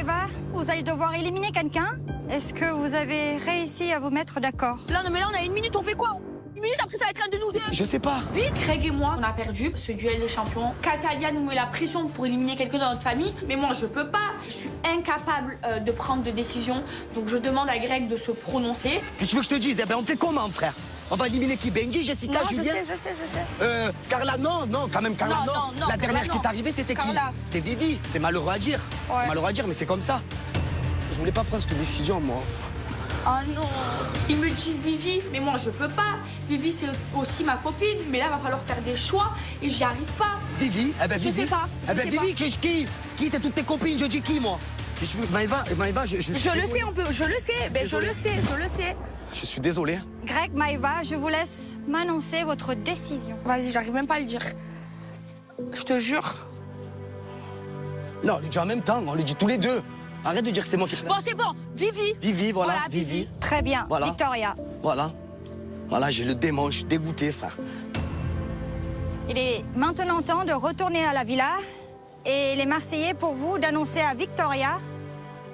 Maëva, vous allez devoir éliminer quelqu'un. Est-ce que vous avez réussi à vous mettre d'accord? Là, non, mais là, on a 1 minute, on fait quoi? 1 minute, après, ça va être un de nous deux. Je sais pas. Vite, Greg et moi, on a perdu ce duel des champions. Catalia nous met la pression pour éliminer quelqu'un dans notre famille. Mais moi, je peux pas. Je suis incapable de prendre de décision. Donc, je demande à Greg de se prononcer. Qu'est-ce que tu veux que je te dise? Eh ben, on fait comment, frère? On va éliminer qui? Benji, Jessica, Non, Julien? je sais. Carla, non, quand même, Carla, Non, La Carla, dernière non. qui est arrivée, c'était qui? Carla. C'est Vivi. C'est malheureux à dire. Ouais. C'est malheureux à dire, mais c'est comme ça. Je voulais pas prendre cette décision, moi. Oh non. Il me dit Vivi, mais moi, je peux pas. Vivi, c'est aussi ma copine. Mais là, il va falloir faire des choix et j'y arrive pas. Vivi? Eh ben, Je Vivi. sais pas, je Eh ben, sais Vivi, qui? Qui? C'est toutes tes copines, je dis qui, moi? Maëva, je suis Je le désolé. sais, je le sais. Ben, je Désolé. le sais. Je suis désolé. Greg, Maëva, je vous laisse m'annoncer votre décision. Vas-y, j'arrive même pas à le dire. Je te jure. Non, on lui dit en même temps, on lui dit tous les deux. Arrête de dire que c'est moi qui... Bon, c'est bon. Vivi. Vivi, voilà, Voilà, Vivi. Très bien, Voilà. Victoria. Voilà, j'ai le démon, je suis dégoûté, frère. Il est maintenant temps de retourner à la villa. Et les Marseillais, pour vous, d'annoncer à Victoria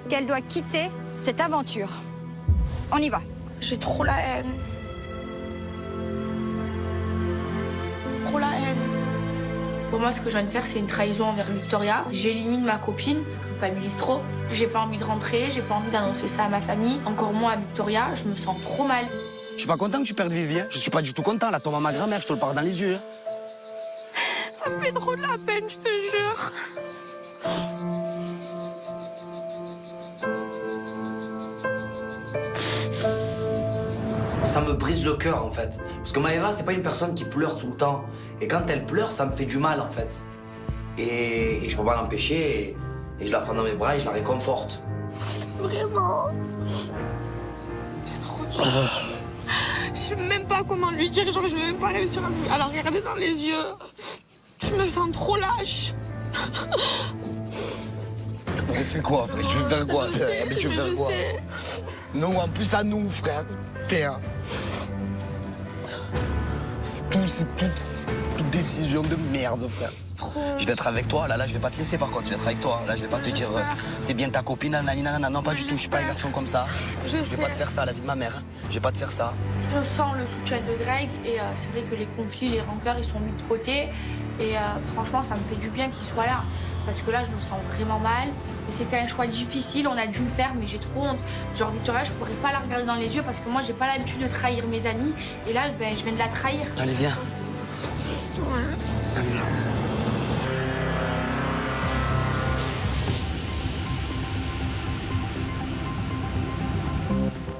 qu'elle doit quitter cette aventure. On y va. J'ai trop la haine. Trop la haine. Pour moi, ce que je viens de faire, c'est une trahison envers Victoria. J'élimine ma copine, je culpabilise trop. J'ai pas envie de rentrer, j'ai pas envie d'annoncer ça à ma famille. Encore moins à Victoria, je me sens trop mal. Je suis pas content que tu perdes Vivi, hein. Je suis pas du tout content, là, tombe à ma grand-mère, je te le parle dans les yeux. Ça me fait trop de la peine, je te jure. Ça me brise le cœur, en fait. Parce que Maëva, c'est pas une personne qui pleure tout le temps. Et quand elle pleure, ça me fait du mal, en fait. Et je peux pas l'empêcher. Et je la prends dans mes bras et je la réconforte. Vraiment. C'est trop dur. Je sais même pas comment lui dire, genre je vais même pas réussir à la regarder dans les yeux. Je me sens trop lâche. Mais fais quoi, frère? Tu veux faire quoi? Je sais, Mais tu veux mais faire je quoi? sais. Non, en plus à nous, frère. Terre. C'est toute décision de merde, frère. Trop. Je vais être avec toi, là, je vais pas te laisser, par contre. Je vais être avec toi. Là, je vais pas te dire, c'est bien ta copine, nanana, non, pas du tout. Je suis pas un garçon comme ça. Je vais sais. pas te faire ça, la vie de ma mère. Hein. Je vais pas te faire ça. Je sens le soutien de Greg et c'est vrai que les conflits, les rancœurs, ils sont mis de côté. Et franchement, ça me fait du bien qu'il soit là. Parce que là, je me sens vraiment mal. Et c'était un choix difficile, on a dû le faire, mais j'ai trop honte. Genre, Victoria, je pourrais pas la regarder dans les yeux parce que moi, j'ai pas l'habitude de trahir mes amis. Et là, ben, je viens de la trahir. Allez, viens. Allez, viens.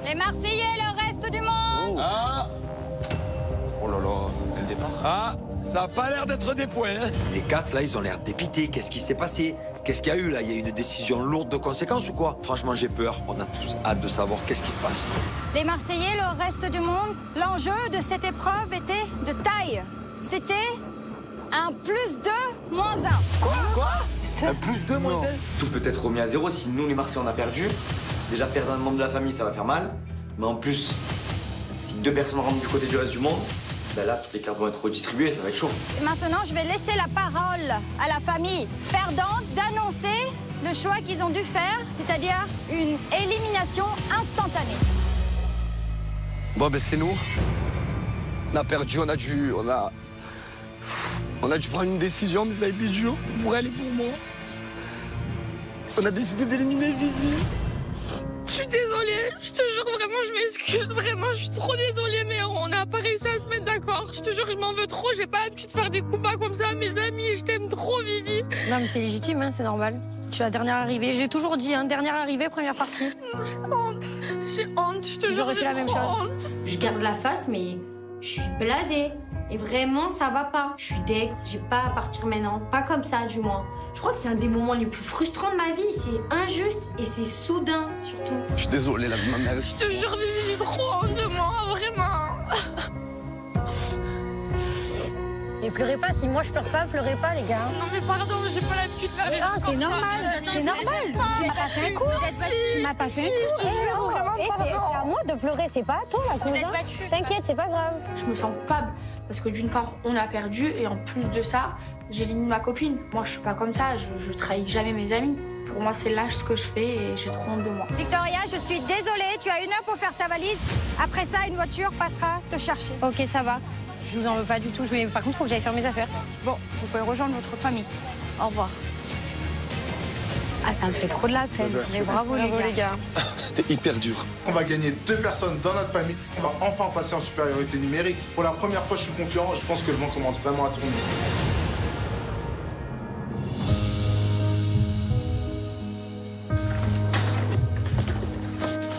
Les Marseillais, le reste du monde. Ah. Oh là là, c'est le départ. Ah, ça a pas l'air d'être des points. Hein. Les quatre, là, ils ont l'air dépités. Qu'est-ce qui s'est passé? Qu'est-ce qu'il y a eu, là? Il y a eu une décision lourde de conséquences ou quoi? Franchement, j'ai peur. On a tous hâte de savoir qu'est-ce qui se passe. Les Marseillais, le reste du monde, l'enjeu de cette épreuve était de taille. C'était un +2 moins 1. Quoi? Un +2 moins 1? Tout peut être remis à zéro si nous, les Marseillais, on a perdu. Déjà, perdre un membre de la famille, ça va faire mal. Mais en plus, si 2 personnes rentrent du côté du reste du monde, ben là, toutes les cartes vont être redistribuées et ça va être chaud. Et maintenant, je vais laisser la parole à la famille perdante d'annoncer le choix qu'ils ont dû faire, c'est-à-dire une élimination instantanée. Bon, ben c'est nous. On a perdu, on a dû prendre une décision, mais ça a été dur pour elle et pour moi. On a décidé d'éliminer Vivi. Je suis désolée, je te jure, vraiment, je m'excuse, vraiment, je suis trop désolée, mais on n'a pas réussi à se mettre d'accord. Je te jure, je m'en veux trop, j'ai pas l'habitude de faire des coups bas comme ça à mes amis, je t'aime trop, Vivi. Non, mais c'est légitime, hein, c'est normal. Tu es la dernière arrivée, j'ai toujours dit, hein, dernière arrivée, première partie. J'ai honte, je te jure, J'aurais fait la même chose. honte. Je garde la face, mais je suis blasée. Et vraiment, ça va pas. Je suis deg, j'ai pas à partir maintenant. Pas comme ça, du moins. Je crois que c'est un des moments les plus frustrants de ma vie. C'est injuste et c'est soudain, surtout. Je suis désolé, la vie de ma mère. Je te jure, Vivi, j'ai trop honte de moi, vraiment. Et pleurez pas, si moi je pleure pas, pleurez pas, les gars. Non, mais pardon, j'ai pas l'habitude de faire des Ah, trucs c'est comme ça. normal, Non, c'est je- normal. j'aime pas. Tu m'as pas fait un coup. Tu m'as pas fait un coup. je te jure, vraiment, C'est à moi de pleurer, c'est pas à toi, la Vous êtes cousin. battue. T'inquiète, c'est pas grave. Je me sens coupable parce que d'une part, on a perdu et en plus de ça, j'élimine ma copine. Moi, je suis pas comme ça, je trahis jamais mes amis. Pour moi, c'est lâche ce que je fais et j'ai trop honte de moi. Victoria, je suis désolée, tu as 1 heure pour faire ta valise. Après ça, une voiture passera te chercher. Ok, ça va. Je vous en veux pas du tout. Par contre, il faut que j'aille faire mes affaires. Bon, vous pouvez rejoindre votre famille. Au revoir. Ah, ça me fait trop de la peine. Mais bravo les gars. C'était hyper dur. On va gagner 2 personnes dans notre famille. On va enfin passer en supériorité numérique. Pour la première fois, je suis confiant. Je pense que le vent commence vraiment à tourner.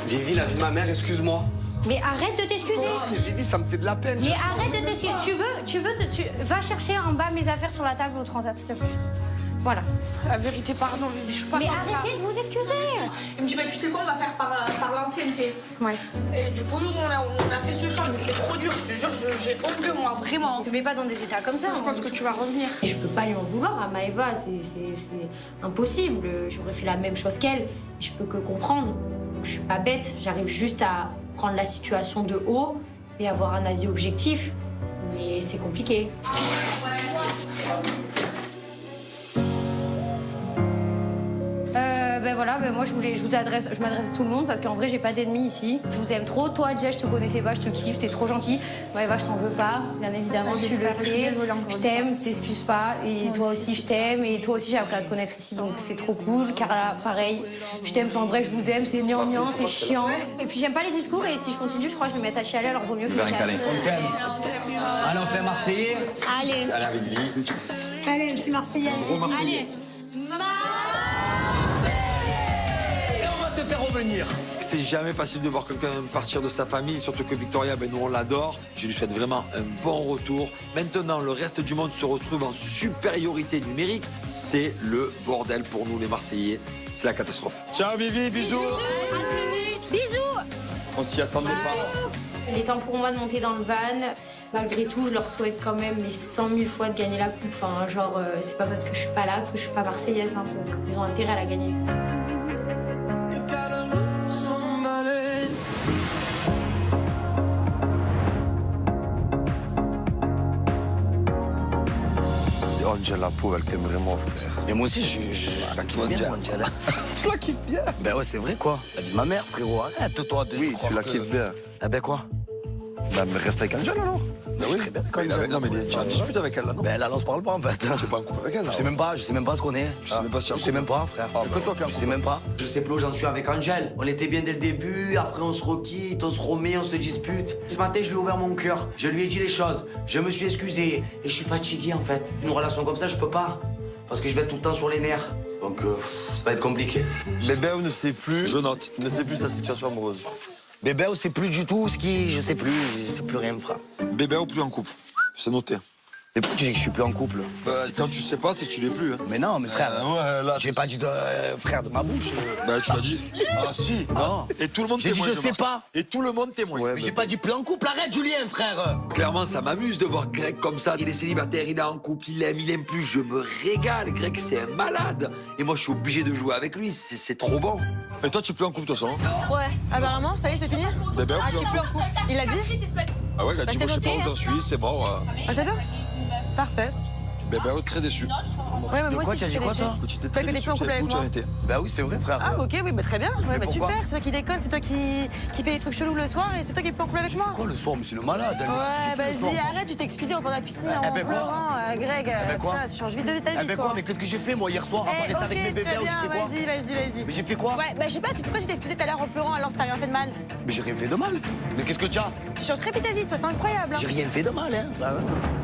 Vivi, la vie de ma mère, excuse-moi. Mais arrête de t'excuser. Vivi, ça me fait de la peine. Mais arrête de t'excuser. Va chercher en bas mes affaires sur la table au transat, s'il te plaît. Voilà. La vérité, pardon, je suis pas Mais comme ça. arrêtez de vous excuser. Il me dit, bah, tu sais quoi, on va faire par l'ancienneté. Ouais. Et du coup, nous, on a fait ce choix, mais c'était trop dur. Je te jure, j'ai honte de moi, vraiment. Ne te mets pas dans des états comme ça. Je pense que tu vas revenir. Et je peux pas lui en vouloir à Maëva, c'est impossible. J'aurais fait la même chose qu'elle. Je peux que comprendre. Je suis pas bête, j'arrive juste à prendre la situation de haut et avoir un avis objectif. Mais c'est compliqué. Ben voilà, moi je m'adresse à tout le monde parce qu'en vrai j'ai pas d'ennemis ici. Je vous aime trop, toi Jess, je te connaissais pas, je te kiffe, t'es trop gentil. Maëva, je t'en veux pas, bien évidemment, tu le sais. Je t'aime, t'excuses pas, et toi aussi je t'aime, et toi aussi j'ai appris à te connaître ici, donc c'est trop cool. Carla, pareil, je t'aime, enfin bref, je vous aime, c'est gnangnan, c'est chiant. Et puis j'aime pas les discours, et si je continue, je crois que je vais me mettre à chialer, alors vaut mieux que je me casse. Allez, on fait Marseillais. Allez. Allez, avec Vivi. Allez, monsieur Marseillais. Gros Marseillais. Allez. Revenir. C'est jamais facile de voir quelqu'un partir de sa famille, surtout que Victoria, nous on l'adore. Je lui souhaite vraiment un bon retour. Maintenant, le reste du monde se retrouve en supériorité numérique. C'est le bordel pour nous les Marseillais. C'est la catastrophe. Ciao Vivi, bisous. Bisous. On s'y attendait pas. Il est temps pour moi de monter dans le van. Malgré tout, je leur souhaite quand même les 100 000 fois de gagner la coupe. Enfin, genre, c'est pas parce que je suis pas là que je suis pas marseillaise. Hein. Ils ont intérêt à la gagner. Angel, la pauvre, elle t'aime vraiment, frère. Mais moi aussi, je la kiffe bien, Angel. Je la kiffe bien. Ben ouais, c'est vrai, quoi. La vie de ma mère, frérot. Arrête-toi de Oui, croire tu la que... kiffes bien. Eh ben quoi? Bah, mais reste avec Angel, alors. Ben oui, très bien. Non, mais tu as disputé avec elle, là, non? Ben là, on se parle pas, en fait. Tu es pas en couple avec elle, là? Je sais même pas ce qu'on est. Je sais même pas si Je sais même pas, frère. Que toi, Je sais même pas. Je sais plus où j'en suis avec Angel. On était bien dès le début, après on se requitte, on se remet, on se dispute. Ce matin, je lui ai ouvert mon cœur. Je lui ai dit les choses. Je me suis excusé. Et je suis fatigué, en fait. Une relation comme ça, je peux pas. Parce que je vais être tout le temps sur les nerfs. Donc, ça va être compliqué. Bébé ne sait plus. Je note. Ne sait plus sa situation amoureuse. Bébé, on sait plus du tout ce qui... Je sais plus rien, frère. Bébé ou plus en couple? C'est noté. Et pourquoi tu dis que je suis plus en couple? Bah, quand tu sais pas, c'est que tu l'es plus. Hein. Mais non, mais frère, ouais, là. j'ai pas dit de frère de ma bouche. Bah, tu l'as dit. Ah, si. Non. Et tout le monde J'ai dit témoigne. je sais pas. Et tout le monde témoigne. Ouais, Mais j'ai pas dit plus en couple, arrête Julien, frère. Clairement, ça m'amuse de voir Greg comme ça. Il est célibataire, il est en couple, il aime plus. Je me régale. Greg, c'est un malade. Et moi, je suis obligé de jouer avec lui. C'est trop bon. Et toi, tu es plus en couple, de toute façon? Ouais. Apparemment, ça y est, c'est fini? Bébé, Ah, tu es plus en couple. Il l'a dit? Ah ouais, il a dit, Bah, moi, je sais c'est pas où noté, j'en suis, c'est mort. Ah, c'est bien? Parfait. Bébé, très déçu. Ouais, mais De moi quoi aussi, tu as dit je suis quoi, déçue. toi? Que tu étais Toi, très que t'es déçu, plus en tu couple savais avec plus où tu en moi. étais. Bah oui, c'est vrai, frère. Ah, ok, oui, bah très bien. Ouais, bah pourquoi super, c'est toi qui déconne, c'est toi qui fait des trucs chelous le soir et c'est toi qui es plus en couple avec moi. Quoi le soir? Mais c'est le malade. hein, Ouais, qu'est-ce que tu fais le vas-y, soir arrête, tu t'es excusé au bord de la piscine Eh en ben quoi pleurant, Greg. ben quoi Putain, tu changes vite de ta Eh vie, ben toi. quoi? Mais qu'est-ce que j'ai fait, moi, hier soir? À part Eh, rester avec mes ok, bébés, très j'ai bien, fait quoi? vas-y. Mais j'ai fait quoi? Ouais, bah je sais pas, pourquoi tu t'es excusé tout à l'heure en pleurant alors si t'as rien fait de mal? Mais j'ai rien fait de mal. Mais qu'est-ce que tu as? Tu changes très vite ta vie, toi, c'est incroyable. J'ai rien fait de mal, hein, frère.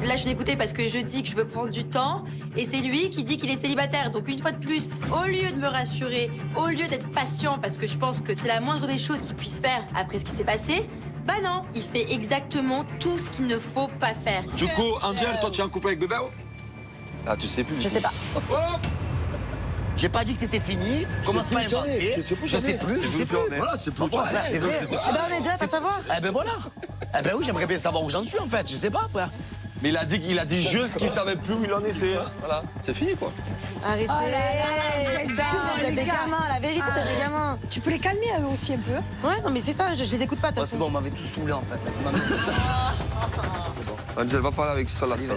Là, je l'ai écouté parce que je dis que je veux prendre du temps et c'est lui qui dit qu'il est célibataire. Donc, une fois de plus, au lieu de me rassurer, au lieu d'être patient parce que je pense que c'est la moindre des choses qu'il puisse faire après ce qui s'est passé, bah non, il fait exactement tout ce qu'il ne faut pas faire. Du coup, Angel, toi, tu es en couple avec Bébé? Ah, tu sais plus. Je sais pas. J'ai pas dit que c'était fini. Commence pas à inventer. Je sais plus. Voilà, c'est plus. Voilà, c'est vrai. Eh ben on est déjà à savoir. Eh ben voilà. Eh ben oui, j'aimerais bien savoir où j'en suis en fait. Je sais pas, frère. Mais il a dit juste qu'il savait plus où il en était. Voilà, c'est fini quoi. Arrêtez. Oh là là, putain, vous êtes des gamins, la vérité, c'est des gamins. Tu peux les calmer eux aussi un peu. Ouais, non mais c'est ça, je les écoute pas de toute façon. C'est bon, on m'avait tout saoulé en fait. Angel, va parler avec Sol. Vous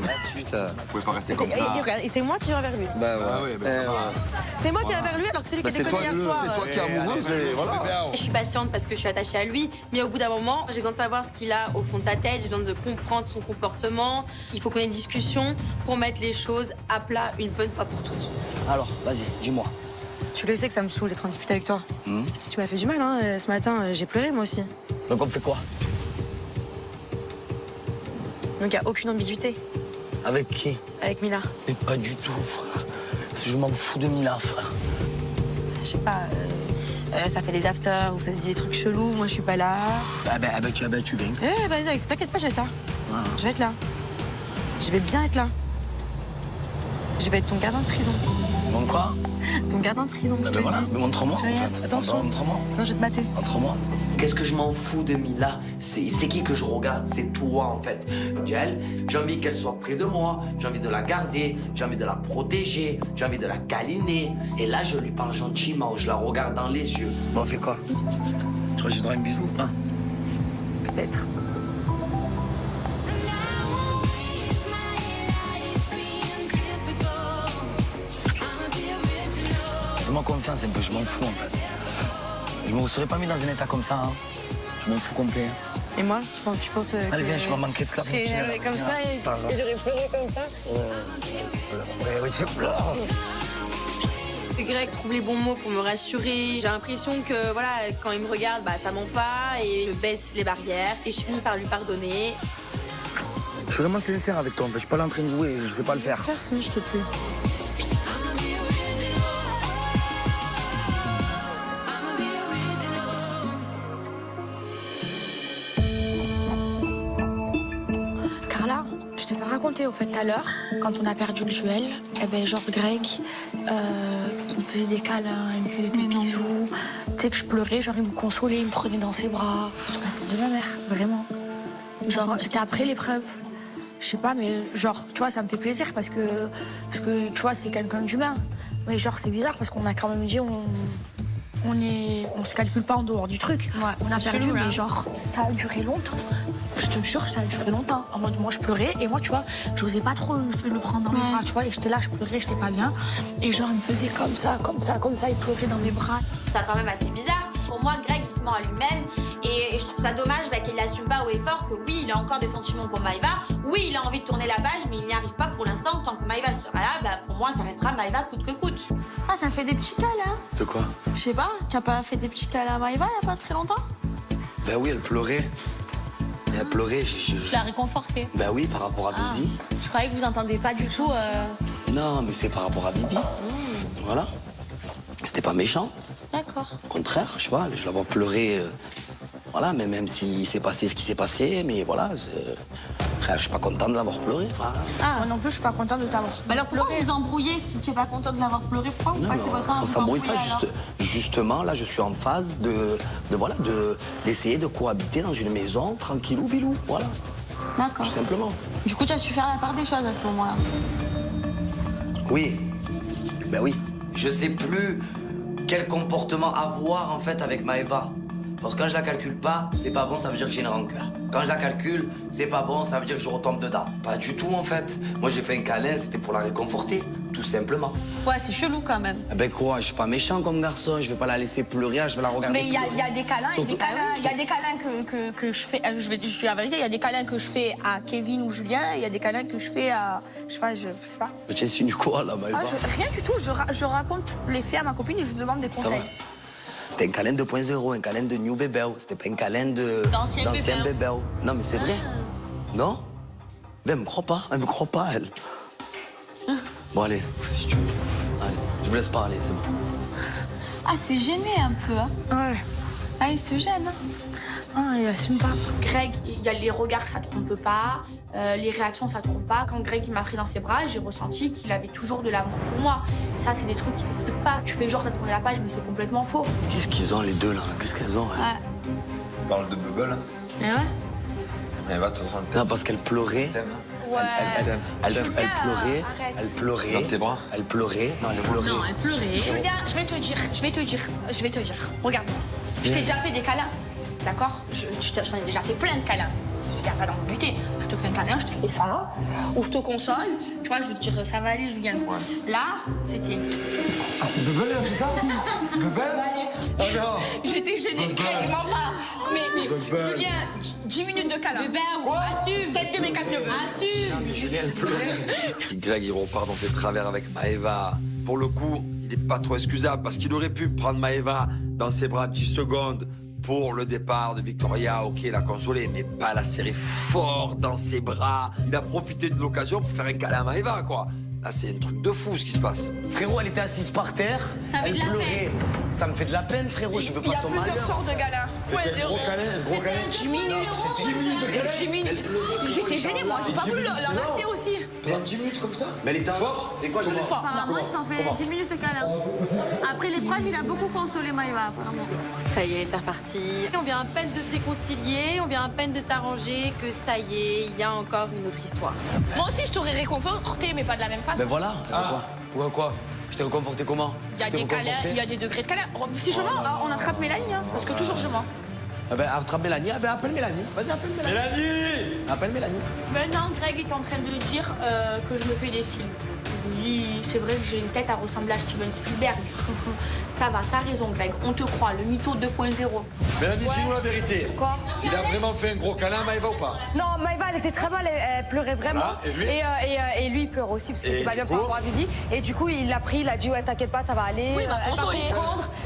pouvez pas rester comme ça. Et c'est moi qui irai vers lui. Bah ouais, mais ça va. C'est moi qui irai vers lui alors que c'est lui qui était connu hier soir. C'est toi qui es amoureuse et voilà. Je suis patiente parce que je suis attachée à lui, mais au bout d'un moment, j'ai besoin de savoir ce qu'il a au fond de sa tête, j'ai besoin de comprendre son comportement. Il faut qu'on ait une discussion pour mettre les choses à plat une bonne fois pour toutes. Alors, vas-y, dis-moi. Tu le sais que ça me saoule d'être en dispute avec toi. Tu m'as fait du mal, hein. Ce matin, j'ai pleuré moi aussi. Donc on fait quoi? Donc il n'y a aucune ambiguïté. Avec qui? Avec Mila. Mais pas du tout, frère. Je m'en fous de Mila, frère. Je sais pas, ça fait des afters ou ça se dit des trucs chelous, moi je suis pas là. Tu viens. Vas-y, t'inquiète pas, je vais être là. Je vais être là. Je vais bien être là. Je vais être ton gardien de prison. Donc quoi? Ton gardien de prison, je te le dis. Mais montre-moi, en fait. Attention, montre-moi. sinon je vais te mater. Montre-moi. Qu'est-ce que je m'en fous de Mila? C'est qui que je regarde? C'est toi, en fait. Elle, j'ai envie qu'elle soit près de moi, j'ai envie de la garder, j'ai envie de la protéger, j'ai envie de la câliner. Et là, je lui parle gentiment, je la regarde dans les yeux. Bon, on fait quoi? Tu crois que j'ai droit à un bisou, hein? Peut-être. Fais-moi confiance un peu, je m'en fous, en fait. Je me serais pas mis dans un état comme ça, hein. Je m'en fous complet. Et moi, tu penses que... Allez, viens, je vais manquer de clap. Je serais comme ça et j'aurais pleuré comme ça. Oui, tu pleures. Greg trouve les bons mots pour me rassurer. J'ai l'impression que voilà, quand il me regarde, bah, ça ment pas et je baisse les barrières et je finis par lui pardonner. Je suis vraiment sincère avec toi, en fait. Je suis pas là en train de jouer, je vais pas le faire. J'espère, sinon je te tue. Carla, je t'ai pas raconté au fait tout à l'heure, quand on a perdu le duel, eh ben genre Greg, il me faisait des câlins, il me faisait des bisous. Tu sais que je pleurais, genre il me consolait, il me prenait dans ses bras, sur la tête de ma mère, vraiment. Genre c'était après l'épreuve. Je sais pas, mais genre, tu vois, ça me fait plaisir parce que tu vois, c'est quelqu'un d'humain. Mais genre, c'est bizarre parce qu'on a quand même dit, on se calcule pas en dehors du truc. Ouais, on a perdu, chelou, mais genre, ça a duré longtemps. Je te jure, ça a duré longtemps. En mode, moi, je pleurais et moi, tu vois, je n'osais pas trop le prendre dans mes bras, tu vois. Et j'étais là, je pleurais, j'étais pas bien. Et genre, il me faisait comme ça, il pleurait dans mes bras. Je trouve ça quand même assez bizarre. Pour moi, Greg, il se ment à lui-même. Et je trouve ça dommage qu'il n'assume pas haut et fort que oui, il a encore des sentiments pour Maëva. Oui, il a envie de tourner la page, mais il n'y arrive pas pour l'instant. Tant que Maëva sera là, bah, pour moi, ça restera Maëva coûte que coûte. Ah, ça fait des petits câlins. De quoi? Je sais pas, tu as pas fait des petits câlins à Maëva il y a pas très longtemps? Ben oui, elle pleurait. Elle pleurait. Tu l'as réconfortée? Ben oui, par rapport à Vivi. Je croyais que vous entendez pas du tout. Non, mais c'est par rapport à Vivi. Voilà. C'était pas méchant. D'accord. Au contraire, je sais pas, je la vois pleurer. Voilà, mais même s'il s'est passé ce qui s'est passé, mais voilà, frère, je suis pas content de l'avoir pleuré. Voilà. Ah, moi non plus, je suis pas contente de t'avoir pleuré. Alors pourquoi vous embrouillez si tu es pas contente de l'avoir pleuré? Pourquoi vous passez votre temps à On vous s'embrouille embrouiller pas, justement, là, je suis en phase d'essayer de cohabiter dans une maison, tranquillou, bilou, voilà. D'accord. Tout simplement. Du coup, tu as su faire la part des choses à ce moment-là? Oui. Ben oui. Je sais plus quel comportement avoir, en fait, avec Maëva. Parce que quand je la calcule pas, c'est pas bon, ça veut dire que j'ai une rancœur. Quand je la calcule, c'est pas bon, ça veut dire que je retombe dedans. Pas du tout, en fait. Moi, j'ai fait un câlin, c'était pour la réconforter, tout simplement. Ouais, c'est chelou quand même. Eh ben quoi, je suis pas méchant comme garçon, je vais pas la laisser pleurer, je vais la regarder. Mais il y a des câlins, Surtout... il y a des câlins que je fais, je dis la vérité, il y a des câlins que je fais à Kevin ou Julien, et il y a des câlins que je fais à, je sais pas. Tu insinues quoi, là, Maëva? Rien du tout, je raconte les faits à ma copine et je lui demande des conseils. C'était un câlin 2.0, un câlin de New Bébé. C'était pas un câlin d'ancien bébé. Non, mais c'est vrai. Non? Mais elle me croit pas. Elle me croit pas, elle. Bon, allez, si tu veux. Allez, je vous laisse parler, c'est bon. Ah, c'est gêné un peu, hein? Ouais. Ah, il se gêne, hein? Ah, il assume pas. Greg, il y a les regards, ça trompe pas. Les réactions, ça trompe pas. Quand Greg m'a pris dans ses bras, j'ai ressenti qu'il avait toujours de l'amour pour moi. Ça, c'est des trucs qui s'expliquent pas. Tu fais genre, t'as tourné la page, mais c'est complètement faux. Qu'est-ce qu'ils ont, les deux, là? Qu'est-ce qu'elles ont, hein? On parle de Bubble. Mais ouais. Mais va, de toute façon, non, parce qu'elle pleurait. Elle pleurait. Elle pleurait. Dans tes bras. Elle pleurait. Non, elle pleurait. Non, elle pleurait. Julien, je vais te dire. Regarde-moi. Je t'ai déjà fait des câlins. D'accord? J'en ai déjà fait plein de câlins. Il n'y a pas d'ambiguïté. Je te fais un câlin, je te fais ça. Ou je te console. Tu vois, je vais te dire, ça va aller, Julien. Là, c'était. Ah, c'est Bebel, c'est ça? Bebel? Oh non! J'étais gênée, clairement pas. Mais Julien, 10 minutes de câlin. Bébé, assume. Tête de mes 4 neveux. Assume. Julien, elle pleurait. Greg, il repart dans ses travers avec Maëva. Pour le coup, il n'est pas trop excusable parce qu'il aurait pu prendre Maëva dans ses bras 10 secondes pour le départ de Victoria. Ok, la consoler, mais pas la serrer fort dans ses bras. Il a profité de l'occasion pour faire un câlin à Maëva, quoi. Là, c'est un truc de fou ce qui se passe. Frérot, elle était assise par terre. Ça fait de la peine. Ça me fait de la peine, frérot. Je veux pas son malheur. Il y a plusieurs sortes de câlins. C'était un gros câlin, un gros câlin. 10 minutes. 10 minutes. J'étais gênée, moi. J'ai pas voulu l'enlacer aussi. Pendant 10 minutes comme ça? Mais elle était fort. Et quoi, je laisse Enfin, moi, il s'en fait 10 minutes de câlin. Après l'épreuve, il a beaucoup consolé Maëva, apparemment. Ça y est, c'est reparti. On vient à peine de se réconcilier, on vient à peine de s'arranger, que ça y est, il y a encore une autre histoire. Moi aussi, je t'aurais réconforté, mais pas de la même façon. Ben voilà. Pourquoi quoi? Je t'ai réconforté comment? Il y a des câlins, il y a des degrés de câlin. Si je mens, on attrape Mélanie, hein, parce que toujours je mens. Eh ben, attrape Mélanie. Eh ben, appelle Mélanie. Vas-y, appelle Mélanie. Mélanie! Appelle Mélanie. Maintenant, Greg est en train de dire que je me fais des films. Oui, c'est vrai que j'ai une tête à ressembler à Steven Spielberg. Ça va, t'as raison, Greg. On te croit, le mytho 2.0. Mélanie, dis-nous la vérité. Quoi? Il a vraiment fait un gros câlin à Maëva ou pas? Non, Maëva, elle était très mal, elle pleurait vraiment. Ah, et lui et lui, il pleure aussi, parce que Et c'est pas du bien coup par rapport à Vivi. Et du coup, il l'a pris, il a dit, ouais, t'inquiète pas, ça va aller. Oui, il va consoler.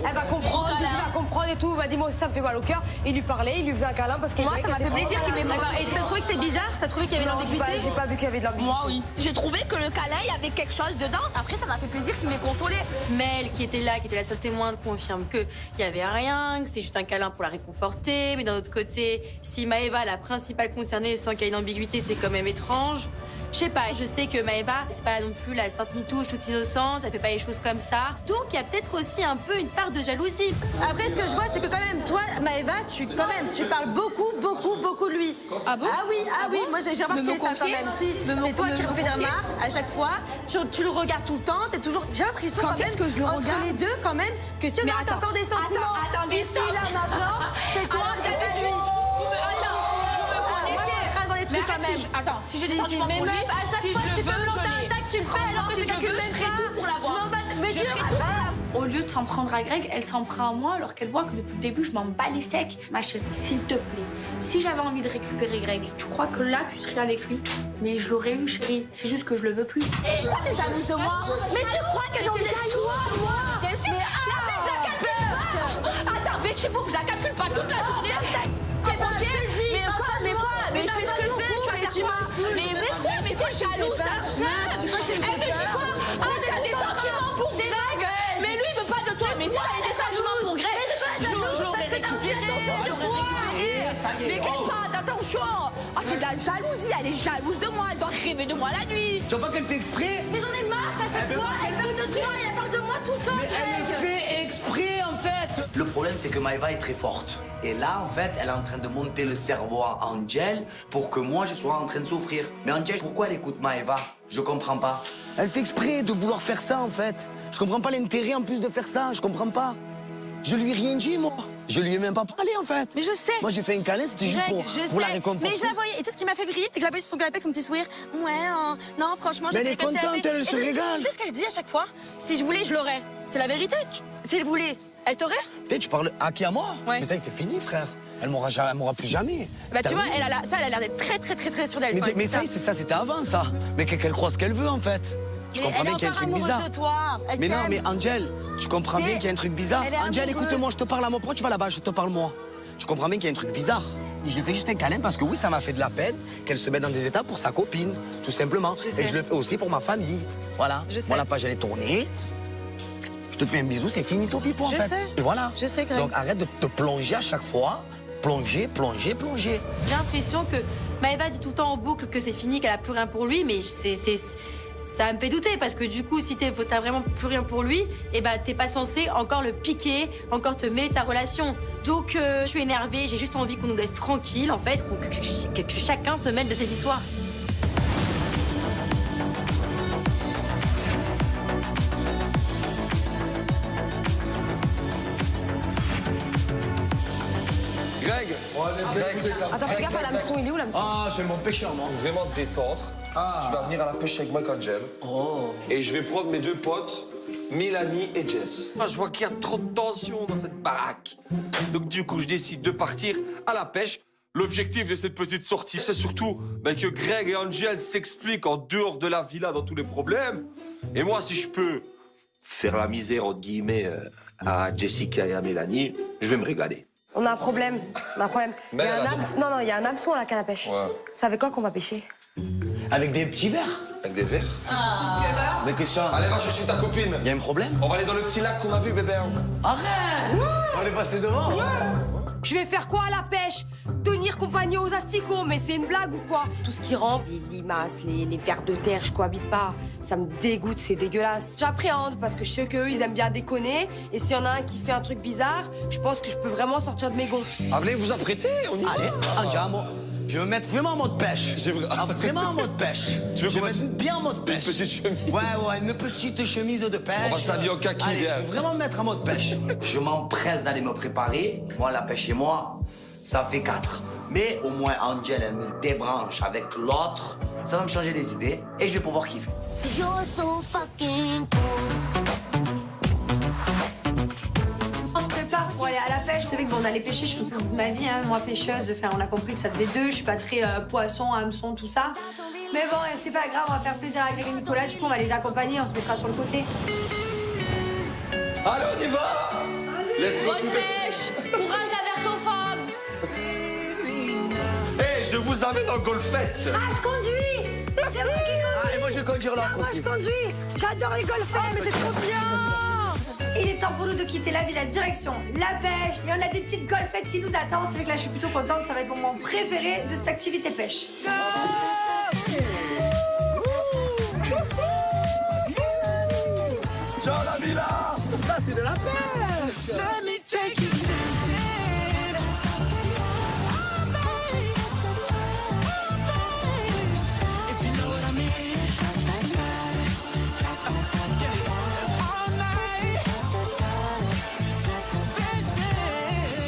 Elle va comprendre, Et Vivi va comprendre et tout. Il m'a dit, moi aussi, ça me fait mal au cœur. Il lui parlait, il lui faisait un câlin parce qu'il Moi, ça m'a fait plaisir qu'il m'ait D'accord, et t'as trouvé que c'était bizarre? T'as trouvé qu'il y avait de l'ambiguïté? J'ai pas vu qu'il y avait de l'ambiguïté. Moi, oui. J'ai trouvé que le câlin, il y avait quelque chose dedans. Après, ça m'a fait plaisir qu'il m'ait consolé. Mel, qui était là, qui était la seule témoin, confirme qu'il n'y avait rien, que c'est juste un câlin pour la réconforter. Mais d'un autre côté, si Maëva, la principale concernée, sent qu'il y a une ambiguïté, c'est quand même étrange. Je sais pas, je sais que Maëva, c'est pas non plus la sainte mitouche toute innocente, elle fait pas les choses comme ça. Donc il y a peut-être aussi un peu une part de jalousie. Après, ce que je vois, c'est que quand même, toi, Maëva, tu parles beaucoup de lui. Ah bon? Ah oui, moi j'ai remarqué ça quand même. Si, c'est toi qui refais d'un marque à chaque fois, tu le regardes tout le temps, t'es toujours. J'ai l'impression quand même que je le entre regarde les deux, quand même, que si on a encore des sentiments, attendez, ici, là, maintenant, c'est toi et pas lui. Mais quand même. Attends, si j'ai des sentiments pour lui, à chaque si fois je tu peux veux, me lancer je un tac, tu le fais alors que si tu je calcules veux, même je ferai pas. tout pour l'avoir. Je m'en bats, mais Je tu ferai tout. Au lieu de s'en prendre à Greg, elle s'en prend à moi alors qu'elle voit que depuis le début, je m'en bats les steaks. Ma chérie, s'il te plaît, si j'avais envie de récupérer Greg, tu crois que là, tu serais avec lui? Mais je l'aurais eu, chérie. C'est juste que je le veux plus. Et pourquoi t'es jalouse de moi? Mais tu crois que j'ai envie de toi, moi? Bien sûr, je la calcule pas. Attends, mais tu vous la calcule pas toute la journée. Mais je fais ce que je veux, tu vas faire quoi? Mais t'es jalouse, t'as elle me dit quoi? Ah, t'as des sentiments pour Greg. Mais lui, il veut pas de toi. Mais si j'avais des sentiments pour Greg, je l'aurais récupéré. Mais quelle part d'attention! Ah, c'est de la jalousie, elle est jalouse de moi, elle doit rêver de moi la nuit. Tu vois pas qu'elle fait exprès? Mais j'en ai marre qu'à chaque fois, elle parle de toi et elle parle de moi tout le temps. Mais elle fait exprès, en fait. Le problème, c'est que Maëva est très forte. Et là, en fait, elle est en train de monter le cerveau à Angel pour que moi, je sois en train de souffrir. Mais Angel, pourquoi elle écoute Maëva? Je comprends pas. Elle fait exprès de vouloir faire ça, en fait. Je comprends pas l'intérêt, en plus, de faire ça. Je comprends pas. Je lui ai rien dit, moi. Je lui ai même pas parlé, en fait. Mais je sais. Moi, j'ai fait un câlin, c'était juste pour la réconforter. Mais je la voyais. Et tu sais ce qui m'a fait briller, c'est que je la voyais sur son canapé avec son petit sourire. Ouais, non, franchement, mais elle est contente, elle se régale. Tu sais ce qu'elle dit à chaque fois? Si je voulais, je l'aurais. C'est la vérité. Si elle voulait, elle t'aurait? Tu parles à qui, à moi? Ouais. Mais ça, c'est fini, frère. Elle m'aura plus jamais. Bah, tu vois, elle a l'air d'être très sûre d'elle. Mais ça, c'était avant, ça. Mais qu'elle croit ce qu'elle veut, en fait. Je comprends bien qu'il y a un truc bizarre. De toi. Mais non, mais Angel, tu comprends bien qu'il y a un truc bizarre. Angel, écoute-moi, je te parle à moi. Pourquoi tu vas là-bas? Je te parle moi. Tu comprends bien qu'il y a un truc bizarre. Je lui fais juste un câlin parce que oui, ça m'a fait de la peine qu'elle se mette dans des états pour sa copine, tout simplement. Et je le fais aussi pour ma famille. Voilà. Moi, la page, elle est tournée. Je te fais un bisou, c'est fini, ton pipo, en fait. Et voilà. Je sais, Greg. Donc arrête de te plonger à chaque fois. Plonger. J'ai l'impression que Maëva dit tout le temps en boucle que c'est fini, qu'elle a plus rien pour lui, mais ça me fait douter parce que du coup, si t'as vraiment plus rien pour lui, et bah t'es pas censé encore le piquer, encore te mêler de ta relation. Donc je suis énervée, j'ai juste envie qu'on nous laisse tranquille en fait, que chacun se mêle de ses histoires. Attends, fais gaffe à l'hameçon, il est où l'hameçon? Ah, c'est mon pêcheur, moi. Vraiment te détendre. Tu vas venir à la pêche avec moi, Angel. Et je vais prendre mes 2 potes, Mélanie et Jess. Ah, je vois qu'il y a trop de tension dans cette baraque. Donc du coup, je décide de partir à la pêche. L'objectif de cette petite sortie, c'est surtout que Greg et Angel s'expliquent en dehors de la villa dans tous les problèmes. Et moi, si je peux faire la misère, entre guillemets, à Jessica et à Mélanie, je vais me régaler. On a un problème. On a un problème. Il y a un hameçon. Non, il y a un hameçon à la canne à pêche. Ouais. C'est avec quoi qu'on va pêcher? Avec des petits verres. Avec des verres. Mais qu'est-ce que ça? Allez, va chercher ta copine. Y a un problème? On va aller dans le petit lac qu'on a vu, bébé. Arrête! On est passé devant. Je vais faire quoi à la pêche? Tenir compagnie aux asticots, mais c'est une blague ou quoi? Tout ce qui rampe, les limaces, les vers de terre, je cohabite pas. Ça me dégoûte, c'est dégueulasse. J'appréhende parce que je sais qu'eux, ils aiment bien déconner. Et s'il y en a un qui fait un truc bizarre, je pense que je peux vraiment sortir de mes gonds. Allez, vous apprêtez, on y va. Allez, andiamo. Je vais me mettre vraiment en mode pêche. Vraiment en mode pêche. Tu veux je qu'on vais me mettre bien en mode pêche. Une petite chemise. Ouais, une petite chemise de pêche. On va s'habiller en kaki. Allez, je vais vraiment me mettre en mode pêche. Je m'empresse d'aller me préparer. Moi, la pêche et moi, ça fait 4. Mais au moins, Angel, elle me débranche avec l'autre. Ça va me changer les idées et je vais pouvoir kiffer. You're so fucking cool. On se prépare pour aller à la pêche. C'est vrai que bon, on allait pêcher, je fais toute ma vie, hein, moi pêcheuse. Enfin, on a compris que ça faisait 2. Je suis pas très poisson, hameçon, tout ça. Mais bon, c'est pas grave, on va faire plaisir à Greg et Nicolas. Du coup, on va les accompagner, on se mettra sur le côté. Allez, on y va. Bonne pêche! Courage la vertophobe! Hé, je vous amène en golfette. Ah, je conduis! C'est moi qui conduis! Ah, et moi, je vais conduire l'autre Moi, aussi. je conduis! J'adore les golfettes, mais c'est trop bien! Il est temps pour nous de quitter la villa direction la pêche. Et on a des petites golfettes qui nous attendent. C'est vrai que là, je suis plutôt contente. Ça va être mon moment préféré de cette activité pêche. Ciao la villa. Ça, c'est de la pêche. Let me take you.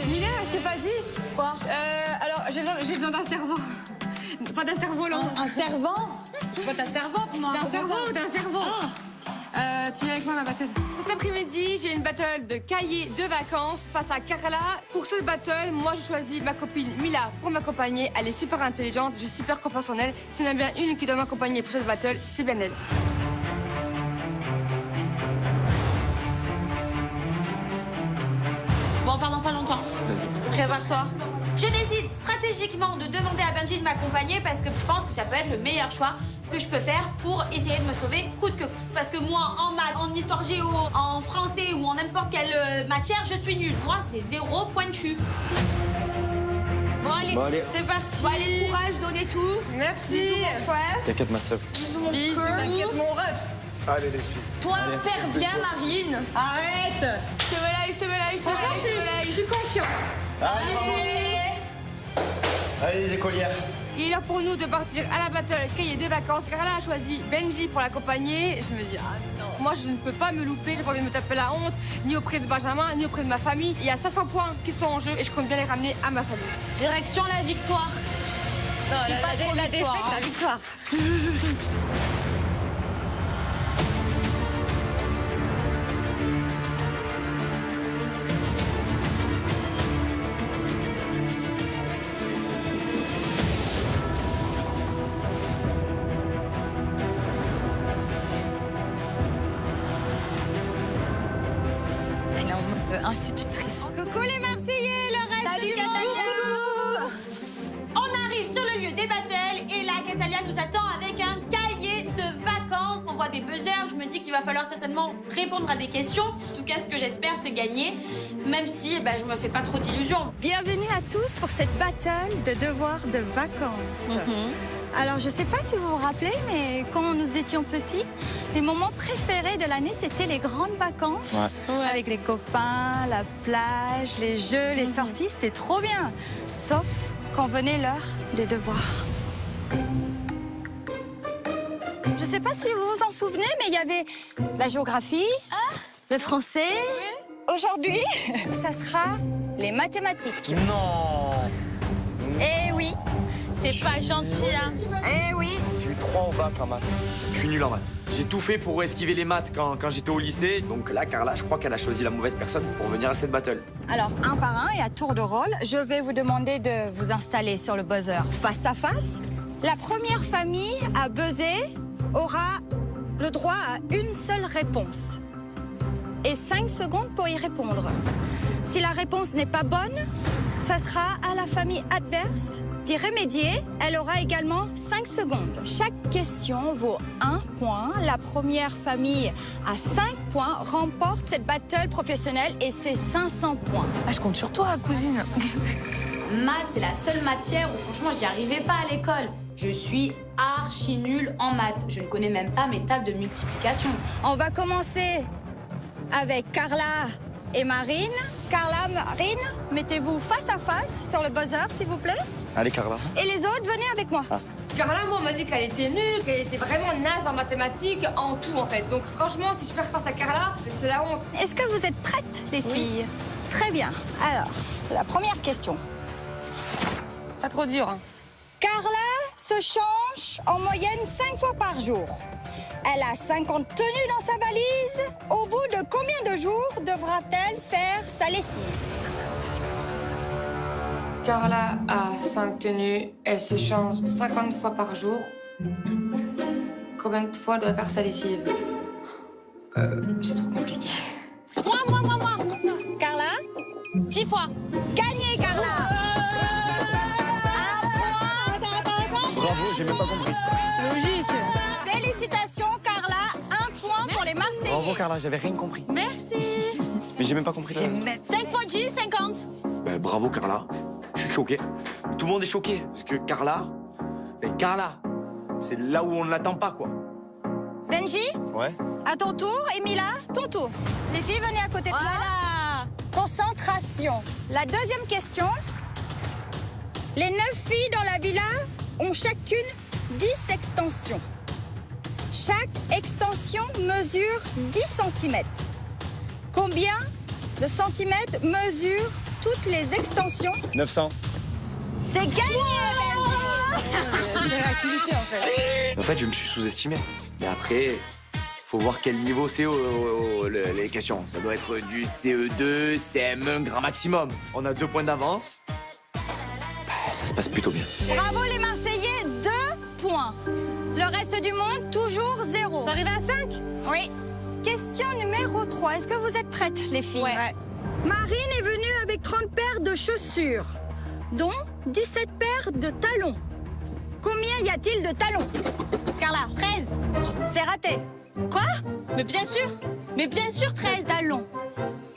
Mylène, je t'ai pas dit. Quoi? Alors, j'ai besoin d'un servant. Pas d'un cerf-volant. Un servant? Je suis pas ta servante, moi. D'un cerveau ou d'un cerveau? Tu viens avec moi à ma battle. Cet après-midi, j'ai une battle de cahiers de vacances face à Carla. Pour cette battle, moi, je choisis ma copine Mila pour m'accompagner. Elle est super intelligente, j'ai super confiance en elle. S'il y en a bien une qui doit m'accompagner pour cette battle, c'est bien elle. Bon, pardon, pas longtemps. Prépare-toi. Je décide stratégiquement de demander à Benji de m'accompagner parce que je pense que ça peut être le meilleur choix que je peux faire pour essayer de me sauver coûte que coûte. Parce que moi, en maths, en histoire géo, en français ou en n'importe quelle matière, je suis nulle. Moi, c'est 0 pointu. Bon, allez, c'est parti. Bon, allez, courage, donnez tout. Merci. Bisous, mon frère. T'inquiète, ma sœur. Bisous, mon Bisous. cœur. T'inquiète, mon ref. Allez, les filles. Toi, perds bien, Marine. Arrête. Je te mets là, je te mets là, je te mets là, je te mets là. Je suis confiante. Allez, les écolières. Il est là pour nous de partir à la battle cahier de vacances. Carla a choisi Benji pour l'accompagner. Je me dis, ah non, moi je ne peux pas me louper, j'ai pas envie de me taper la honte, ni auprès de Benjamin, ni auprès de ma famille. Il y a 500 points qui sont en jeu et je compte bien les ramener à ma famille. Direction la victoire. Non, C'est pas trop la victoire, défaite, hein. la victoire. Elle est en mode institutrice. Coucou les Marseillais, le reste Salut, du Catalina. On arrive sur le lieu des battles et là, Catalina nous attend avec un cahier de vacances. On voit des buzzers, je me dis qu'il va falloir certainement répondre à des questions. En tout cas, ce que j'espère, c'est gagner, même si je me fais pas trop d'illusions. Bienvenue à tous pour cette battle de devoirs de vacances. Alors, je sais pas si vous vous rappelez, mais quand nous étions petits, les moments préférés de l'année, c'était les grandes vacances. Avec les copains, la plage, les jeux, les sorties, c'était trop bien. Sauf quand venait l'heure des devoirs. Je sais pas si vous vous en souvenez, mais il y avait la géographie, le français. Aujourd'hui, ça sera les mathématiques. Non. C'est pas gentil, hein. Eh oui. J'ai eu 3 en bac en maths. Je suis nul en maths. J'ai tout fait pour esquiver les maths quand j'étais au lycée. Donc là, Carla, je crois qu'elle a choisi la mauvaise personne pour venir à cette battle. Alors, un par un et à tour de rôle, je vais vous demander de vous installer sur le buzzer face à face. La première famille à buzzer aura le droit à une seule réponse et 5 secondes pour y répondre. Si la réponse n'est pas bonne, ça sera à la famille adverse d'y remédier. Elle aura également 5 secondes. Chaque question vaut 1 point. La première famille à 5 points remporte cette battle professionnelle et c'est 500 points. Ah, je compte sur toi, cousine. Maths, c'est la seule matière où franchement j'y arrivais pas à l'école. Je suis archi nulle en maths. Je ne connais même pas mes tables de multiplication. On va commencer avec Carla et Marine. Carla, Marine, mettez-vous face à face sur le buzzer, s'il vous plaît. Allez, Carla. Et les autres, venez avec moi. Carla, moi, on m'a dit qu'elle était nulle, qu'elle était vraiment naze en mathématiques, en tout, en fait. Donc, franchement, si je perds face à Carla, c'est la honte. Est-ce que vous êtes prêtes, les filles? Très bien. Alors, la première question. Pas trop dur. Hein. Carla se change en moyenne 5 fois par jour. Elle a 50 tenues dans sa valise. Au bout de combien de jours devra-t-elle faire sa lessive? Carla a 5 tenues, elle se change 50 fois par jour. Combien de fois doit faire sa lessive? C'est trop compliqué. Moi. Carla? 10 fois. Gagné, Carla! Bravo, j'ai même pas compris. C'est logique. Félicitations, Carla. 1 point pour les Marseillais. Bravo, Carla, j'avais rien compris. Merci. Mais j'ai même pas compris. 5 fois 10, 50. Ben, bravo, Carla. Je suis choqué. Tout le monde est choqué. Parce que Carla, c'est là où on ne l'attend pas, quoi. Benji? Ouais. À ton tour. Emila, ton tour. Les filles, venez à côté de moi. Concentration. La deuxième question. Les 9 filles dans la villa ont chacune 10 extensions. Chaque extension mesure 10 cm. Combien de centimètres mesurent toutes les extensions? 900. C'est gagné, Quelle activité, en fait. En fait, je me suis sous-estimé. Mais après, faut voir quel niveau c'est les questions. Ça doit être du CE2, CM1, grand maximum. On a 2 points d'avance. Bah, ça se passe plutôt bien. Bravo les Marseillais, 2 points. Le reste du monde, toujours 0. T'es arrivé à 5? Oui. Question numéro 3. Est-ce que vous êtes prêtes, les filles? Ouais. Marine est venue avec 30 paires de chaussures, dont 17 paires de talons. Combien y a-t-il de talons? Carla? 13. C'est raté. Quoi? Mais bien sûr, 13. Talons.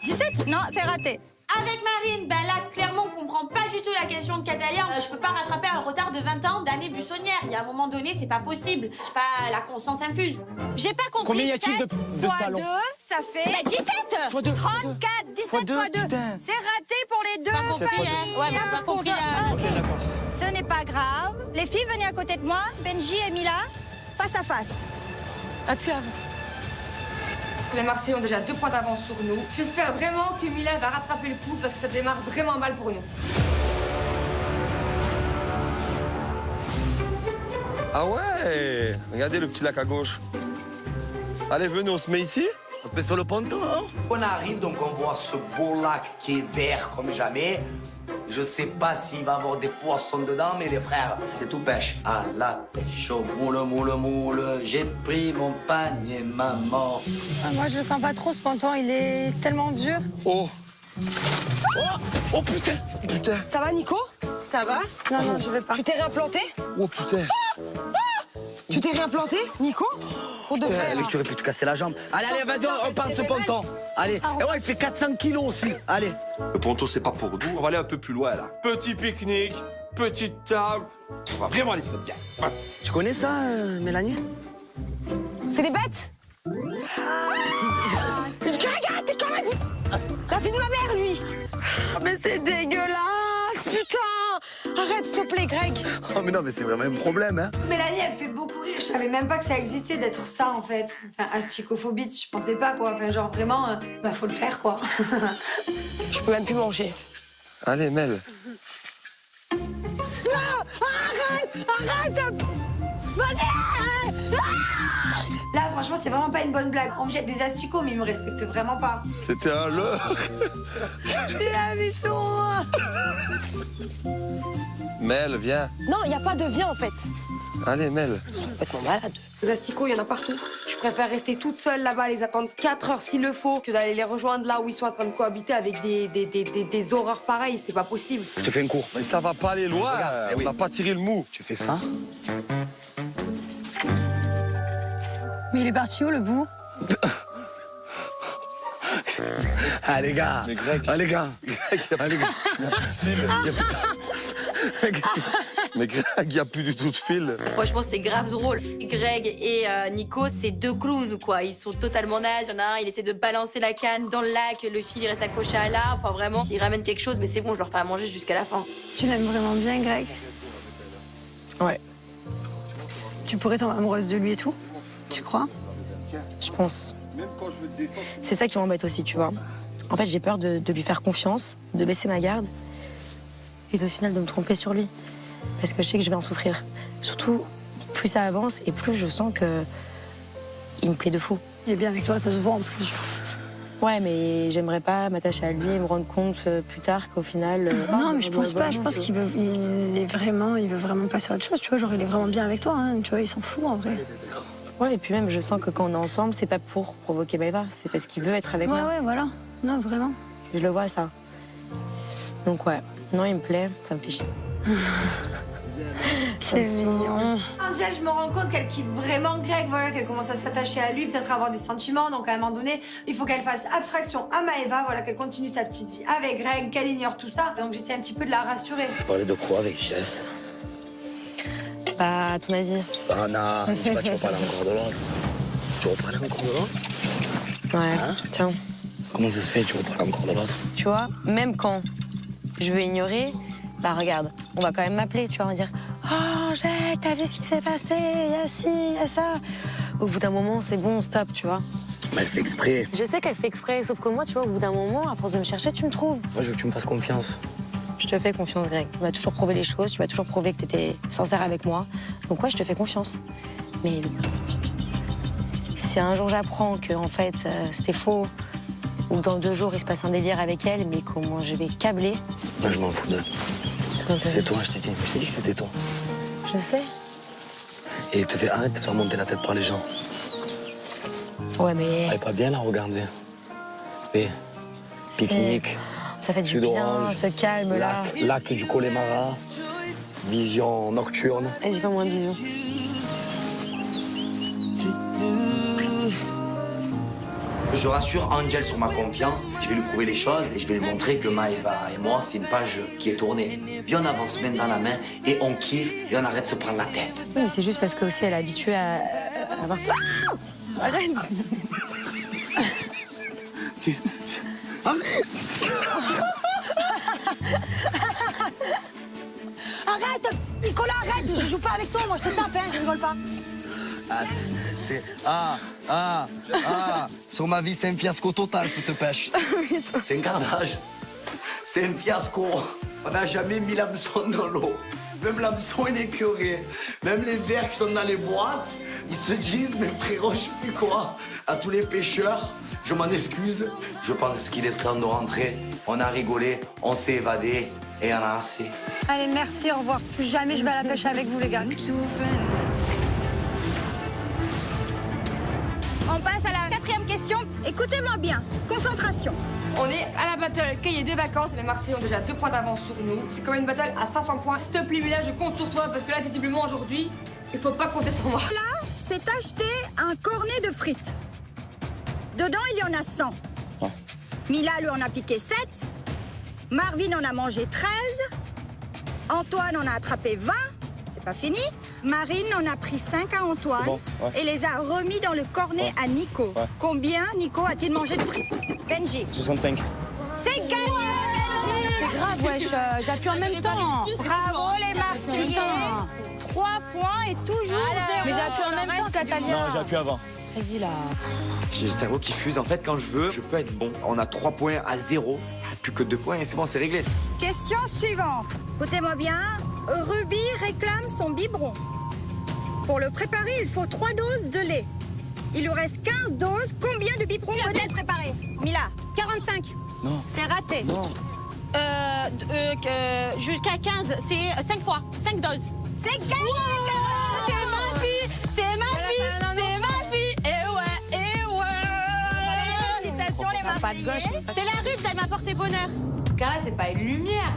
17? Non, c'est raté. Avec Marine, ben là, clairement, on comprend pas du tout la question de Catalia. Je peux pas rattraper un retard de 20 ans d'année buissonnière. Il y a un moment donné, c'est pas possible. Je sais pas, la conscience infuse. J'ai pas compris. Combien y a-t-il de Fois talons? 2, ça fait... 17. Fois 2. 34, 17 Fois deux, fois 2. putain. C'est raté pour les deux. Pas compris, hein. Ouais, mais pas compris. Ok, d'accord. Ce n'est pas grave. Les filles, venez à côté de moi. Benji et Mila, face à face. Appuie à vous. Les Marseillais ont déjà 2 points d'avance sur nous. J'espère vraiment que Mila va rattraper le coup parce que ça démarre vraiment mal pour nous. Ah ouais, regardez le petit lac à gauche. Allez, venez, on se met ici. On se met sur le ponton, hein? On arrive, donc on voit ce beau lac qui est vert comme jamais. Je sais pas s'il va y avoir des poissons dedans, mais les frères, c'est tout pêche. À la pêche, au moule, j'ai pris mon panier, maman. Ah, moi, je le sens pas trop, ce pantalon. Il est tellement dur. Oh. Oh putain. Putain. Ça va, Nico? Ça va? Non, je vais pas. Tu t'es réimplanté? Oh putain. Tu t'es réimplanté, Nico? Allez, tu aurais pu te casser la jambe. Allez, vas-y, on part de ce ponton. Allez. Et ouais, il fait 400 kilos aussi. Allez. Le ponton, c'est pas pour nous. On va aller un peu plus loin, là. Petit pique-nique, petite table. On va vraiment aller se mettre bien. Ouais. Tu connais ça, Mélanie? C'est des bêtes? Regarde, t'es quand même... La fille de ma mère, lui. Mais c'est dégueulasse, putain. Arrête, s'il te plaît, Greg. Oh, mais non, mais c'est vraiment un problème, hein. Mélanie, elle me fait beaucoup rire. Je savais même pas que ça existait d'être ça, en fait. Enfin, asticophobie, je pensais pas, quoi. Enfin, genre, vraiment, bah, faut le faire, quoi. Je peux même plus manger. Allez, Mel. Non, arrête. Arrête. Là, franchement, c'est vraiment pas une bonne blague. On me jette des asticots, mais ils me respectent vraiment pas. C'était un leurre. Il a mis sur moi. Mel, viens. Non, il n'y a pas de viens en fait. Allez, Mel. Ils sont complètement malades. Les asticots, il y en a partout. Je préfère rester toute seule là-bas, les attendre 4 heures s'il le faut, que d'aller les rejoindre là où ils sont en train de cohabiter avec des horreurs pareilles. C'est pas possible. Je te fais une cour. Mais ça va pas aller loin. Regarde, on va pas tirer le mou. Tu fais ça. Mais il est parti où, le bout? Ah, les gars. Mais Greg. Ah, les gars. Ah, les gars. Mais Greg, il n'y a plus du tout de fil. Franchement, c'est grave drôle. Greg et Nico, c'est deux clowns, quoi. Ils sont totalement nazes. Il y en a un, il essaie de balancer la canne dans le lac. Le fil, il reste accroché à l'arbre. Enfin, vraiment, s'ils ramènent quelque chose, mais c'est bon, je leur fais à manger jusqu'à la fin. Tu l'aimes vraiment bien, Greg? Ouais, Tu pourrais tomber amoureuse de lui et tout? Tu crois? je pense. C'est ça qui m'embête aussi, tu vois. En fait, j'ai peur de lui faire confiance, de baisser ma garde et au final de me tromper sur lui. Parce que je sais que je vais en souffrir. Surtout, plus ça avance et plus je sens que il me plaît de fou. Il est bien avec toi, ça se voit en plus. Ouais, mais j'aimerais pas m'attacher à lui et me rendre compte plus tard qu'au final... Non, mais je pense pas. Je pense qu'il veut, il veut vraiment passer à autre chose. Tu vois, genre, il est vraiment bien avec toi. Hein, tu vois, il s'en fout en vrai. Ouais, et puis même, je sens que quand on est ensemble, c'est pas pour provoquer Maëva, c'est parce qu'il veut être avec moi. Ouais, voilà. Non, vraiment. Je le vois, ça. Donc ouais, non, il me plaît, ça me fait chier. C'est mignon. Angèle, je me rends compte qu'elle kiffe vraiment Greg, voilà, qu'elle commence à s'attacher à lui, peut-être avoir des sentiments. Donc à un moment donné, il faut qu'elle fasse abstraction à Maëva, voilà, qu'elle continue sa petite vie avec Greg, qu'elle ignore tout ça. Donc j'essaie un petit peu de la rassurer. Vous parlez de quoi avec Jess? Bah, à ton avis. Ah non, je sais pas, tu reparles encore de l'autre. Tu reparles encore de l'autre? Ouais, hein? Tiens. Comment ça se fait, tu reparles encore de l'autre? Tu vois, même quand je veux ignorer, bah regarde, on va quand même m'appeler, tu vois, on va dire « Oh, Angèle, t'as vu ce qui s'est passé? Il y a ci, il y a ça. » Au bout d'un moment, c'est bon, stop, tu vois. Mais elle fait exprès. Je sais qu'elle fait exprès, sauf que moi, tu vois, au bout d'un moment, à force de me chercher, tu me trouves. Moi, je veux que tu me fasses confiance. Je te fais confiance, Greg. Tu m'as toujours prouvé les choses, tu m'as toujours prouvé que t'étais sincère avec moi. Donc ouais, je te fais confiance. Mais si un jour j'apprends que, en fait, c'était faux, ou que dans 2 jours, il se passe un délire avec elle, mais comment je vais câbler... Moi, je m'en fous d'elle. C'est toi, je t'ai dit. Je t'ai dit que c'était toi. Je sais. Et arrête de te faire monter la tête par les gens. Ouais, mais... Elle est pas bien, la regarder. Et pique-nique. Ça fait du bien, ce calme-là. Lac du Connemara. Vision nocturne. Vas-y, fais-moi un bisou. Je rassure Angel sur ma confiance, je vais lui prouver les choses et je vais lui montrer que Maëva et moi, c'est une page qui est tournée. Viens, on avance main dans la main et on kiffe et on arrête de se prendre la tête. Oui, mais c'est juste parce qu'aussi elle est habituée à avoir... Ah, arrête. Arrête, Nicolas, arrête. Je joue pas avec toi, moi je te tape, hein, je rigole pas. Sur ma vie, c'est un fiasco total, cette pêche. C'est un carnage. C'est un fiasco. On n'a jamais mis l'hameçon dans l'eau. Même l'hameçon, il est écœuré. Même les verres qui sont dans les boîtes, ils se disent, mais frérot, je sais plus quoi. À tous les pêcheurs, je m'en excuse. Je pense qu'il est temps de rentrer. On a rigolé, on s'est évadé et il y en a assez. Allez, merci, au revoir. Plus jamais je vais à la pêche avec vous, les gars. On passe à la 4e question. Écoutez-moi bien. Concentration. On est à la battle cahier de vacances et les Marseillais ont déjà 2 points d'avance sur nous. C'est comme une battle à 500 points. S'il te plaît, Mila, je compte sur toi parce que là, visiblement, aujourd'hui, il faut pas compter sur moi. Là, c'est acheter un cornet de frites. Dedans, il y en a 100. Ouais. Mila lui en a piqué 7. Marvin en a mangé 13. Antoine en a attrapé 20. C'est pas fini. Marine en a pris 5 à Antoine et les a remis dans le cornet à Nico. Ouais. Combien, Nico, a-t-il mangé de frites? Benji. 65. C'est gagné, Benji. C'est grave, wesh. J'appuie en même temps. Bravo, les Marseillais. 3 points et toujours 0. Mais j'appuie en même temps, Catalina. Non, j'appuie avant. Vas-y, là. J'ai le cerveau qui fuse. En fait, quand je veux, je peux être bon. On a 3 points à 0. Plus que 2 points et c'est bon, c'est réglé. Question suivante. Écoutez-moi bien. Ruby réclame son biberon. Pour le préparer, il faut 3 doses de lait. Il lui reste 15 doses. Combien de biberons peut-être préparer? Mila. 45. Non. C'est raté. Non. Jusqu'à 15, c'est 5 fois, 5 doses. C'est gagné. C'est ma fille, c'est ma fille, c'est ma fille. Eh ouais. Félicitations les Marseillais. C'est la rue, elle m'a porté bonheur. Carla, c'est pas une lumière.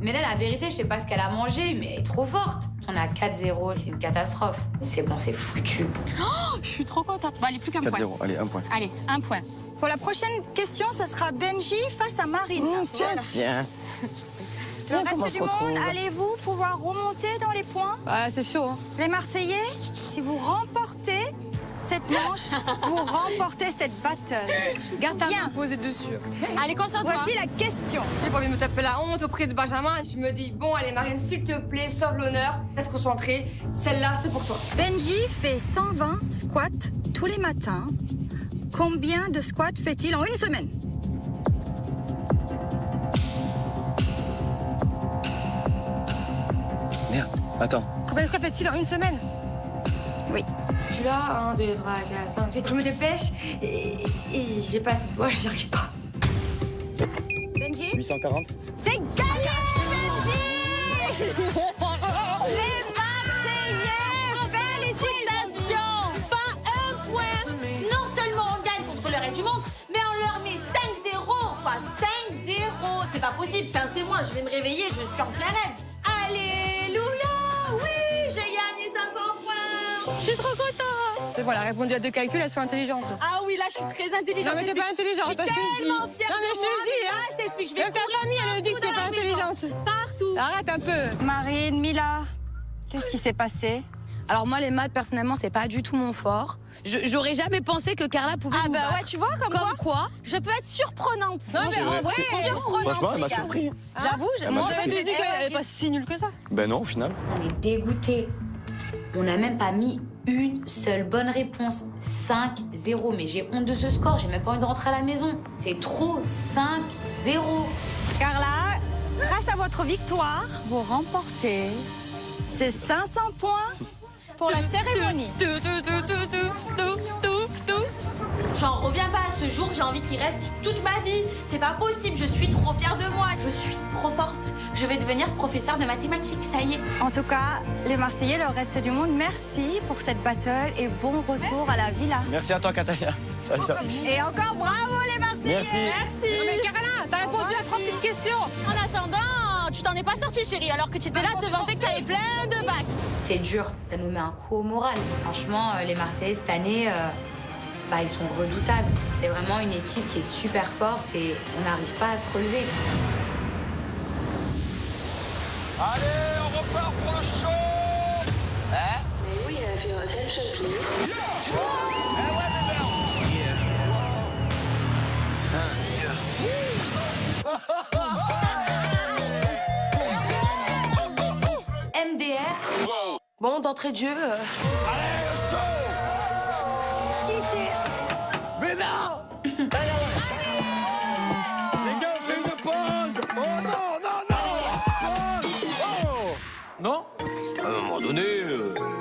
Mais là, la vérité, je sais pas ce qu'elle a mangé, mais elle est trop forte. On est à 4-0, c'est une catastrophe. C'est bon, c'est foutu. Oh, je suis trop contente. Bon, allez, plus qu'un point. 4-0, allez, 1 point. Allez, 1 point. Pour la prochaine question, ce sera Benji face à Marine. Tiens. Le reste du monde, allez-vous pouvoir remonter dans les points? C'est chaud. Hein. Les Marseillais, si vous remportez cette manche, vous remportez cette battle. Garde ta main posée dessus. Allez, concentre-toi. Voici la question. J'ai pas envie de me taper la honte auprès de Benjamin. Je me dis, bon, allez, Marine, s'il te plaît, sauve l'honneur. Reste concentrée. Celle-là, c'est pour toi. Benji fait 120 squats tous les matins. Combien de squats fait-il en une semaine? Merde, attends. Combien de squats fait-il en une semaine? Oui. Je suis là, 1, 2, 3, 4, 5, 6. Je me dépêche et j'ai pas assez de doigts, j'y arrive pas. Benji? 840. C'est gagné, Benji. Les Marseillais, félicitations. Pas un point. Non seulement on gagne contre le reste du monde, mais on leur met 5-0. Quoi, 5-0. C'est pas possible. Enfin, c'est moi, je vais me réveiller, je suis en plein rêve. Alléluia. Oui, j'ai gagné 500 points. Je suis trop contente. C'est bon, elle a répondu à 2 calculs, elles sont intelligentes. Ah oui, là, je suis très intelligente. Non, mais t'es pas intelligente, je suis tellement fière Non, mais de je te moi. le dis, hein. Je t'explique, je vais Même ta famille, elle me dit que t'es pas intelligente. Partout. Arrête un peu. Marine, Mila, qu'est-ce qui s'est passé? Alors moi, les maths, personnellement, c'est pas du tout mon fort. J'aurais jamais pensé que Carla pouvait Ah nous bah battre. ouais, tu vois, comme quoi je peux être surprenante. Non, mais en vrai, Franchement, elle m'a surpris. J'avoue, moi, j'avais dit qu'elle est pas si nulle que ça. Ben non, au final. On est dégoûtés. On n'a même pas mis une seule bonne réponse. 5-0. Mais j'ai honte de ce score. J'ai même pas envie de rentrer à la maison. C'est trop. 5-0. Carla, grâce à votre victoire, vous remportez ces 500 points pour la cérémonie. J'en reviens pas à ce jour, j'ai envie qu'il reste toute ma vie. C'est pas possible, je suis trop fière de moi. Je suis trop forte. Je vais devenir professeure de mathématiques, ça y est. En tout cas, les Marseillais, le reste du monde, merci pour cette battle et bon retour à la villa. Merci à toi, Catalina. Ciao, ciao. Et encore bravo les Marseillais. Merci. Non, mais Carla, t'as répondu à 3 petites questions. En attendant, tu t'en es pas sortie, chérie, alors que tu étais là, te vanter que tu avais plein de bacs. C'est dur. Ça nous met un coup au moral. Franchement, les Marseillais, cette année, ils sont redoutables. C'est vraiment une équipe qui est super forte et on n'arrive pas à se relever. Allez, on repart pour le show. Hein? May we have your attention, please? MDR. Bon, d'entrée de jeu. Qui c'est? Mais non. Les gars, on fait une pause. Oh non, non, non. Non. À un moment donné,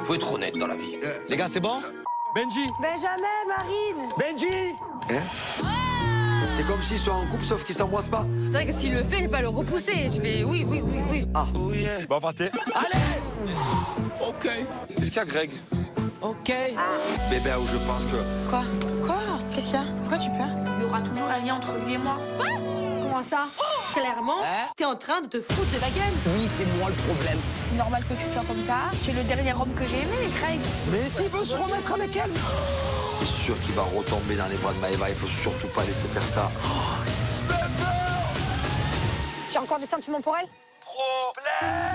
faut être honnête dans la vie. Les gars, c'est bon? Benji. Benjamin, Marine. Benji. C'est comme s'ils sont en couple, sauf qu'ils s'embrassent pas. C'est vrai que s'il le fait, je vais pas le repousser. Je vais, oui. Ah. Bon, partez. Allez. Ok. Est-ce qu'il y a Greg? Ok. Bébé, où je pense que... Quoi? Qu'est-ce qu'il y a? Pourquoi tu pleures? Il y aura toujours un lien entre lui et moi. Quoi? Comment ça? Clairement, t'es en train de te foutre de ma gueule. Oui, c'est moi le problème. C'est normal que tu sois comme ça. C'est le dernier homme que j'ai aimé, Craig. Mais s'il veut se remettre avec elle. C'est sûr qu'il va retomber dans les bras de Maëva. Il faut surtout pas laisser faire ça. Tu as encore des sentiments pour elle? Problème.